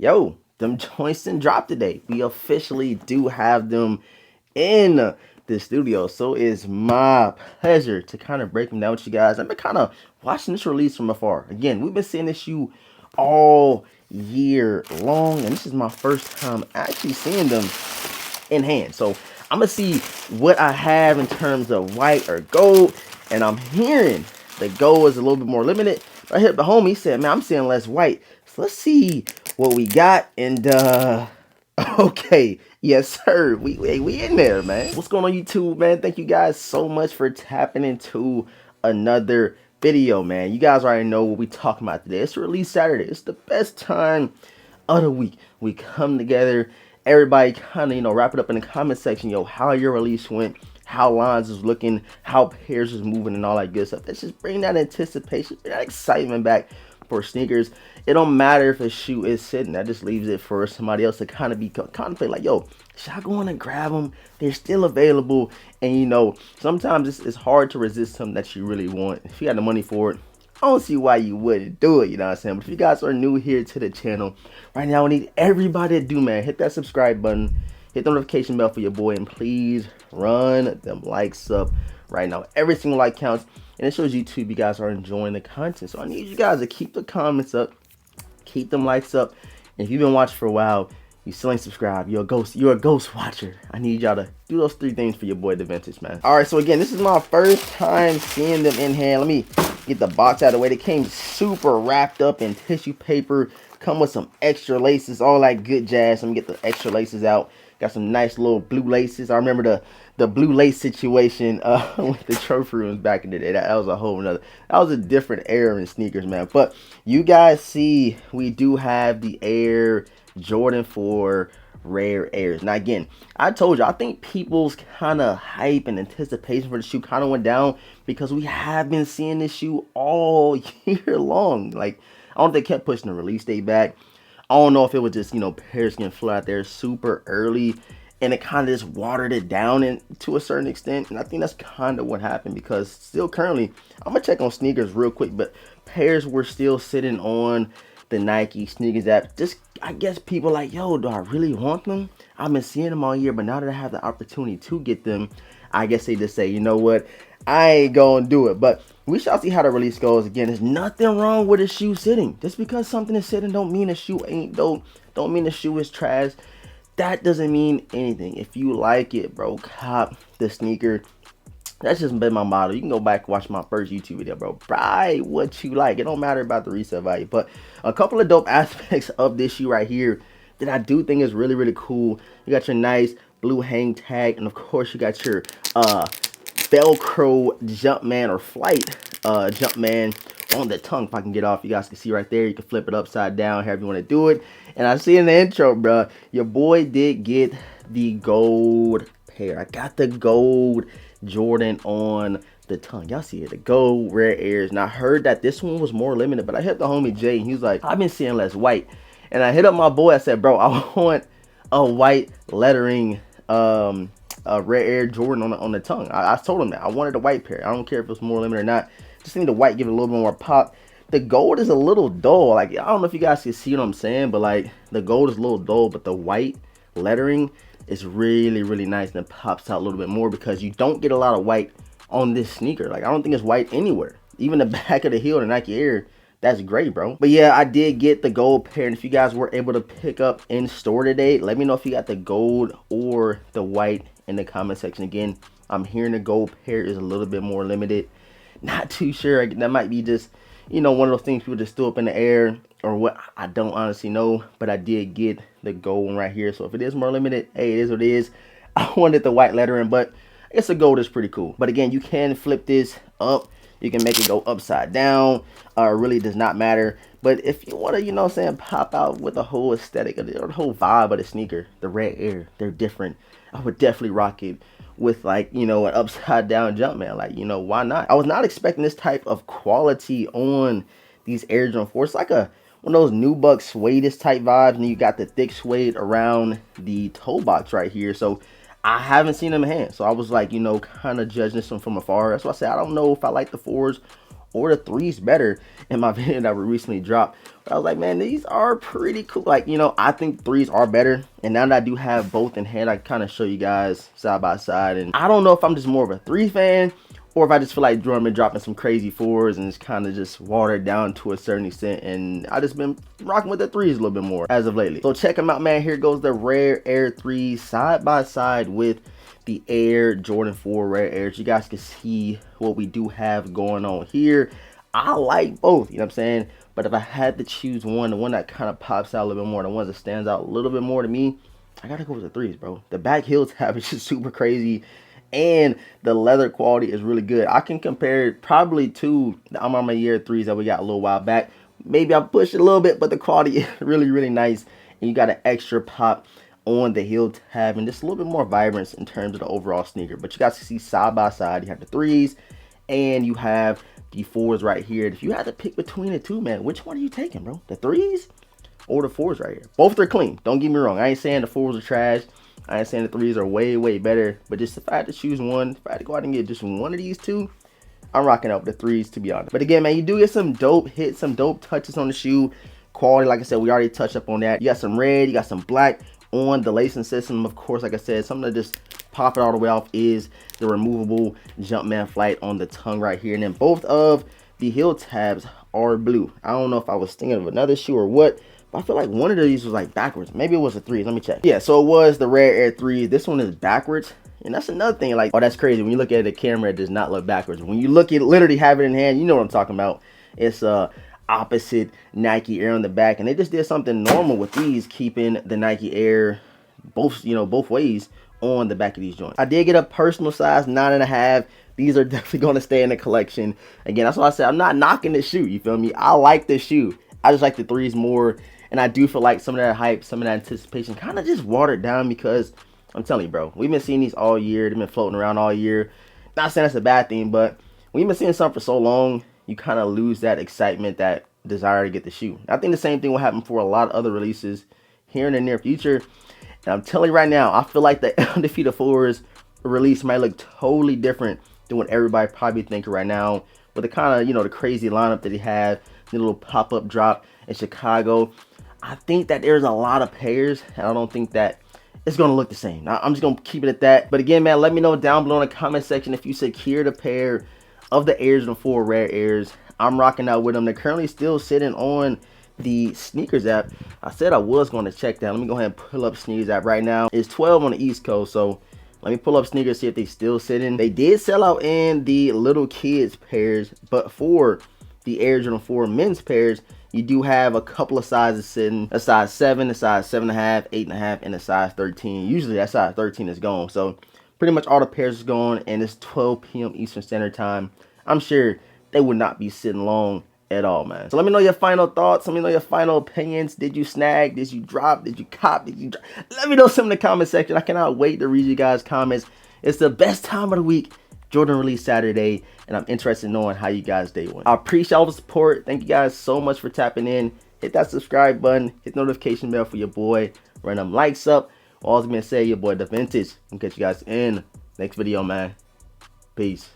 Yo, them joints done dropped today. We officially do have them in the studio. So it's my pleasure to kind of break them down with you guys. I've been kind of watching this release from afar. Again, we've been seeing this shoe all year long, and this is my first time actually seeing them in hand. So I'm gonna see what I have in terms of white or gold, and I'm hearing the gold is a little bit more limited. I hit the homie, he said, man, I'm seeing less white. So let's see what we got. And okay, yes sir, we in there, man. What's going on YouTube, man? Thank you guys so much for tapping into another video, man. You guys already know what we talking about today. It's release Saturday. It's the best time of the week. We come together, everybody kind of, wrap it up in the comment section, yo, how your release went, how lines is looking, how pairs is moving, and all that good stuff. Let's just bring that anticipation, bring that excitement back for sneakers. It don't matter if a shoe is sitting. That just leaves it for somebody else to kind of be contemplate, like, yo, should I go in and grab them? They're still available. And sometimes it's hard to resist something that you really want. If you got the money for it, I don't see why you wouldn't do it, you know what I'm saying? But if you guys are new here to the channel, right now I need everybody to do, man, hit that subscribe button, hit the notification bell for your boy, and please run them likes up right now. Every single like counts, and it shows YouTube you guys are enjoying the content. So I need you guys to keep the comments up, keep them likes up. And if you've been watching for a while, you still ain't subscribed, you're a ghost watcher. I need y'all to do those 3 things for your boy the Vintage, man. All right, so again, this is my first time seeing them in hand. Let me get the box out of the way. They came super wrapped up in tissue paper, come with some extra laces, all that good jazz. Let me get the extra laces out. Got some nice little blue laces. I remember the blue lace situation with the trophy rooms back in the day. That was a whole nother, that was a different era in sneakers, man. But you guys see, we do have the Air Jordan 4 Rare Airs. Now again, I told you, I think people's kind of hype and anticipation for the shoe kind of went down because we have been seeing this shoe all year long. Like, I don't think they kept pushing the release date back. I don't know if it was just, pairs getting flew out there super early and it kind of just watered it down to a certain extent. And I think that's kind of what happened, because still currently, I'm going to check on sneakers real quick, but pairs were still sitting on the Nike sneakers app. Just, I guess people like, yo, do I really want them? I've been seeing them all year, but now that I have the opportunity to get them, I guess they just say, you know what, I ain't gonna do it. But we shall see how the release goes. Again, there's nothing wrong with a shoe sitting. Just because something is sitting don't mean a shoe ain't dope, don't mean the shoe is trash. That doesn't mean anything. If you like it, bro, cop the sneaker. That's just been my motto. You can go back and watch my first YouTube video, bro. Buy what you like. It don't matter about the resale value. But a couple of dope aspects of this shoe right here that I do think is really, really cool. You got your nice blue hang tag. And of course, you got your Velcro Jumpman or Flight Jumpman on the tongue. If I can get off, you guys can see right there. You can flip it upside down, however you want to do it. And I see in the intro, bro, your boy did get the gold pair. I got the gold Jordan on the tongue. Y'all see it, the gold Rare Airs. And I heard that this one was more limited, but I hit the homie Jay and he was like, I've been seeing less white. And I hit up my boy, I said, bro, I want a white lettering Rare Air Jordan on the tongue. I told him that I wanted a white pair. I don't care if it's more limited or not. Just need the white, give it a little bit more pop. The gold is a little dull. Like, I don't know if you guys can see what I'm saying, but like the gold is a little dull, but the white lettering is really, really nice, and it pops out a little bit more because you don't get a lot of white on this sneaker. Like, I don't think it's white anywhere. Even the back of the heel, the Nike Air, that's great, bro. But yeah, I did get the gold pair, and if you guys were able to pick up in store today, let me know if you got the gold or the white in the comment section. Again, I'm hearing the gold pair is a little bit more limited. Not too sure. That might be just, one of those things people just threw up in the air or what. I don't honestly know, but I did get the gold one right here. So if it is more limited, hey, it is what it is. I wanted the white lettering, but I guess the gold is pretty cool. But again, you can flip this up. You can make it go upside down. It really does not matter. But if you want to, pop out with the whole aesthetic of the whole vibe of the sneaker, the Rare Air, they're different. I would definitely rock it with like, an upside down Jumpman. Like, why not? I was not expecting this type of quality on these Air Jordan 4. It's like one of those nubuck suede type vibes, and you got the thick suede around the toe box right here. So I haven't seen them in hand. So I was like, kind of judging this one from afar. That's why I said I don't know if I like the 4s or the threes better in my video that we recently dropped. But I was like, man, these are pretty cool. Like, you know, I think threes are better. And now that I do have both in hand, I can kind of show you guys side by side. And I don't know if I'm just more of a three fan, or if I just feel like Jordan dropping some crazy fours and it's kind of just watered down to a certain extent. And I just been rocking with the threes a little bit more as of lately. So check them out, man. Here goes the Rare Air 3 side by side with the Air Jordan 4 Rare Airs. You guys can see what we do have going on here. I like both, you know what I'm saying? But if I had to choose one, the one that kind of pops out a little bit more, the one that stands out a little bit more to me, I gotta go with the threes, bro. The back heel tab is just super crazy, and the leather quality is really good. I can compare it probably to the I'm on my year threes that we got a little while back. Maybe I pushed it a little bit, but the quality is really, really nice. And you got an extra pop on the heel tab and just a little bit more vibrance in terms of the overall sneaker. But you guys can see side by side, you have the threes and you have the fours right here. If you had to pick between the two, man, which one are you taking, bro? The threes or the fours right here? Both are clean. Don't get me wrong. I ain't saying the fours are trash. I ain't saying the threes are way, way better. But just if I had to choose one, if I had to go out and get just one of these two, I'm rocking up the threes, to be honest. But again, man, you do get some dope hits, some dope touches on the shoe. Quality, like I said, we already touched up on that. You got some red, you got some black on the lacing system. Of course, like I said, something that just pop it all the way off is the removable Jumpman flight on the tongue right here. And then both of the heel tabs are blue. I don't know if I was thinking of another shoe or what, but I feel like one of these was like backwards. Maybe it was a threes. Let me check. Yeah, so it was the Rare Air 3. This one is backwards. And that's another thing, like, oh, that's crazy. When you look at the camera, it does not look backwards. When you look at literally have it in hand, you know what I'm talking about. It's opposite Nike Air on the back. And they just did something normal with these, keeping the Nike Air both, you know, both ways on the back of these joints. I did get a personal size 9.5. These are definitely going to stay in the collection. Again, that's why I said I'm not knocking this shoe. You feel me? I like this shoe. I just like the threes more. And I do feel like some of that hype, some of that anticipation kind of just watered down, because I'm telling you, bro, we've been seeing these all year. They've been floating around all year. Not saying that's a bad thing, but when you've been seeing something for so long, you kind of lose that excitement, that desire to get the shoe. I think the same thing will happen for a lot of other releases here in the near future. And I'm telling you right now, I feel like the Undefeated 4's release might look totally different than what everybody probably thinking right now. With the kind of, you know, the crazy lineup that he had, the little pop-up drop in Chicago. I think that there's a lot of pairs, and I don't think that it's going to look the same. I'm just going to keep it at that. But again, man, let me know down below in the comment section if you secured a pair of the Air Jordan 4 Rare Airs. I'm rocking out with them. They're currently still sitting on the sneakers app. I said I was going to check that. Let me go ahead and pull up sneakers app right now. It's 12 on the East Coast, so let me pull up sneakers, see if they still sitting. They did sell out in the little kids pairs, but for the Air Jordan 4 men's pairs, you do have a couple of sizes sitting, a size 7, a size 7.5, 8.5, and a size 13. Usually that size 13 is gone. So pretty much all the pairs is gone, and it's 12 p.m. Eastern Standard Time. I'm sure they would not be sitting long at all, man. So let me know your final thoughts. Let me know your final opinions. Did you snag? Did you drop? Did you cop? Did you drop? Let me know some in the comment section. I cannot wait to read you guys' comments. It's the best time of the week. Jordan release Saturday, and I'm interested in knowing how you guys' day went. I appreciate all the support. Thank you guys so much for tapping in. Hit that subscribe button. Hit the notification bell for your boy. Run them likes up. All I was gonna say, your boy The Vintage. I'll catch you guys in next video, man. Peace.